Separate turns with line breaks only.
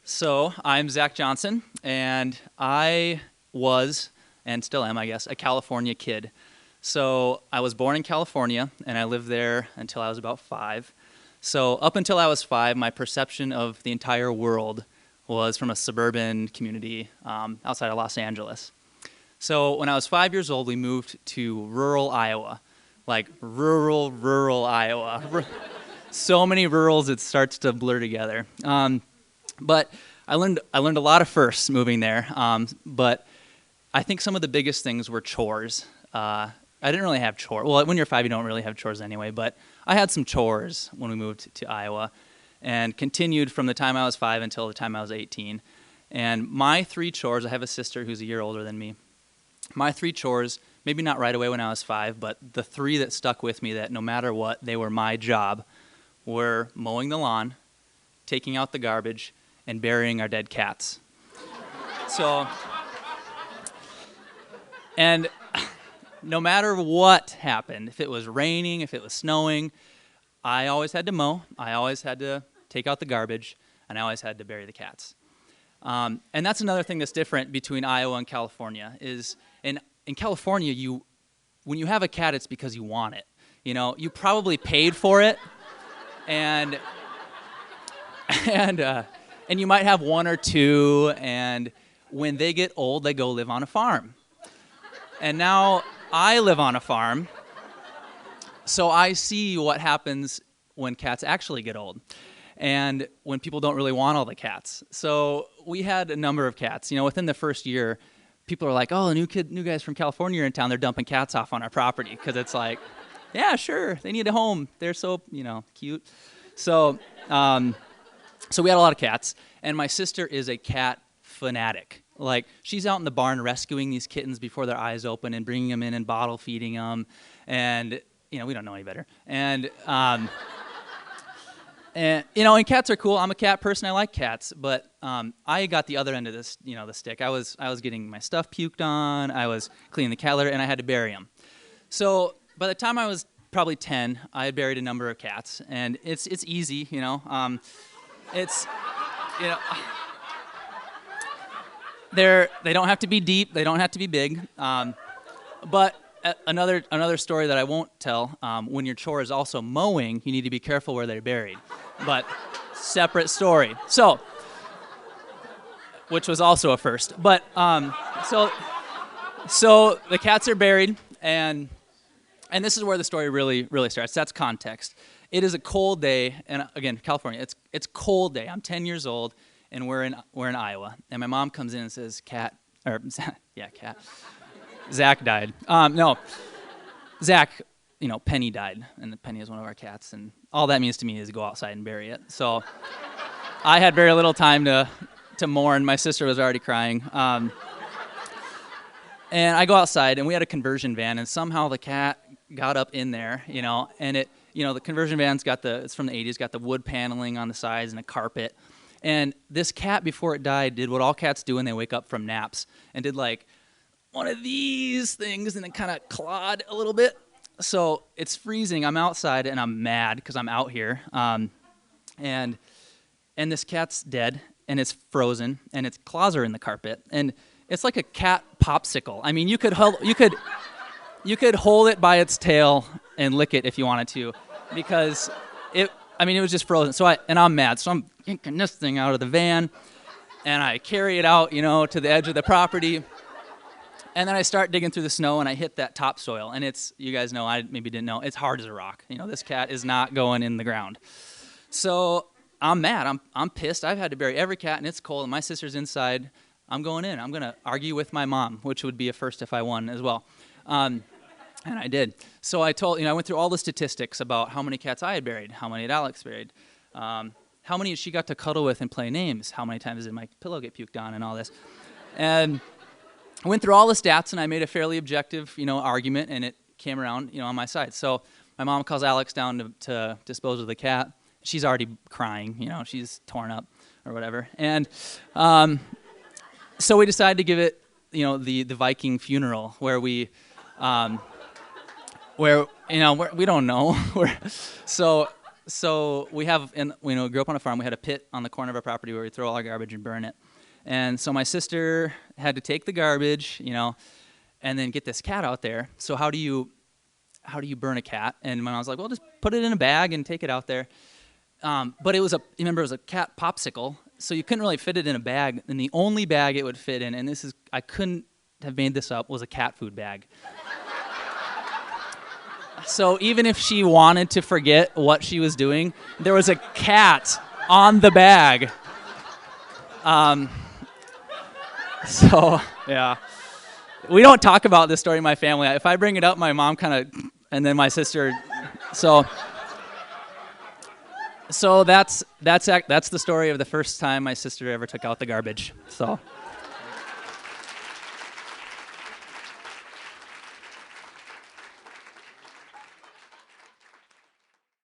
So I'm Zach Johnson, and I was, and still am, I guess, a California kid. So I was born in California, and I lived there until I was about 5. So up until I was 5, my perception of the entire world was from a suburban community outside of Los Angeles. So when I was 5 years old, we moved to rural Iowa, like rural Iowa. So many rurals, it starts to blur together. But I learned a lot of firsts moving there. But I think some of the biggest things were chores. I didn't really have chores. Well, when you're 5, you don't really have chores anyway. But I had some chores when we moved to Iowa, and continued from the time I was 5 until the time I was 18. And my 3 chores, I have a sister who's a year older than me. My 3 chores, maybe not right away when I was 5, but the 3 that stuck with me that no matter what, they were my job, were mowing the lawn, taking out the garbage, and burying our dead cats. So, and no matter what happened, if it was raining, if it was snowing, I always had to mow, I always had to take out the garbage, and I always had to bury the cats. And that's another thing that's different between Iowa and California is in California, when you have a cat, it's because you want it. You know, you probably paid for it, and you might have 1 or 2, and when they get old, they go live on a farm. And now I live on a farm, so I see what happens when cats actually get old and when people don't really want all the cats. So we had a number of cats. You know, within the first year, people are like, oh, new guys from California are in town. They're dumping cats off on our property because it's like, yeah, sure, they need a home. They're so, cute. So, so we had a lot of cats, and my sister is a cat fanatic. Like, she's out in the barn rescuing these kittens before their eyes open and bringing them in and bottle feeding them, and, we don't know any better. And cats are cool. I'm a cat person. I like cats, but I got the other end of this, the stick. I was getting my stuff puked on. I was cleaning the cat litter, and I had to bury them. So by the time I was probably 10, I had buried a number of cats, and it's easy, It's, they don't have to be deep. They don't have to be big. But another story that I won't tell, when your chore is also mowing, you need to be careful where they're buried. But separate story. So, which was also a first. But so the cats are buried, and this is where the story really starts. That's context. It is a cold day, and again, California. It's cold day. I'm 10 years old, and we're in Iowa. And my mom comes in and says, "Cat." Zach died. No, Zach. Penny died, and Penny is one of our cats, and all that means to me is go outside and bury it. So I had very little time to mourn. My sister was already crying. And I go outside, and we had a conversion van, and somehow the cat got up in there, and it. The conversion van's it's from the 80s, got the wood paneling on the sides and a carpet. And this cat, before it died, did what all cats do when they wake up from naps, and did like one of these things, and then kind of clawed a little bit. So it's freezing. I'm outside, and I'm mad because I'm out here. And this cat's dead, and it's frozen, and its claws are in the carpet. And it's like a cat popsicle. I mean, you could hold it by its tail and lick it if you wanted to, because it was just frozen. So I'm mad. So I'm yanking this thing out of the van, and I carry it out, to the edge of the property. And then I start digging through the snow, and I hit that topsoil. And you guys know, I maybe didn't know, it's hard as a rock. This cat is not going in the ground. So I'm mad. I'm pissed. I've had to bury every cat, and it's cold, and my sister's inside. I'm going in. I'm going to argue with my mom, which would be a first if I won as well. And I did. So I went through all the statistics about how many cats I had buried, how many had Alex buried, how many she got to cuddle with and play names, how many times did my pillow get puked on, and all this. And I went through all the stats, and I made a fairly objective, argument, and it came around, on my side. So my mom calls Alex down to dispose of the cat. She's already crying, she's torn up or whatever. And so we decided to give it, the Viking funeral where we we don't know. So So we grew up on a farm. We had a pit on the corner of our property where we throw all our garbage and burn it. And so my sister had to take the garbage, and then get this cat out there. So how do you burn a cat? And when I was like, well, just put it in a bag and take it out there. But it was it was a cat popsicle, so you couldn't really fit it in a bag. And the only bag it would fit in, and I couldn't have made this up, was a cat food bag. So even if she wanted to forget what she was doing, there was a cat on the bag. So, yeah. We don't talk about this story in my family. If I bring it up, my mom and then my sister. So that's the story of the first time my sister ever took out the garbage. So.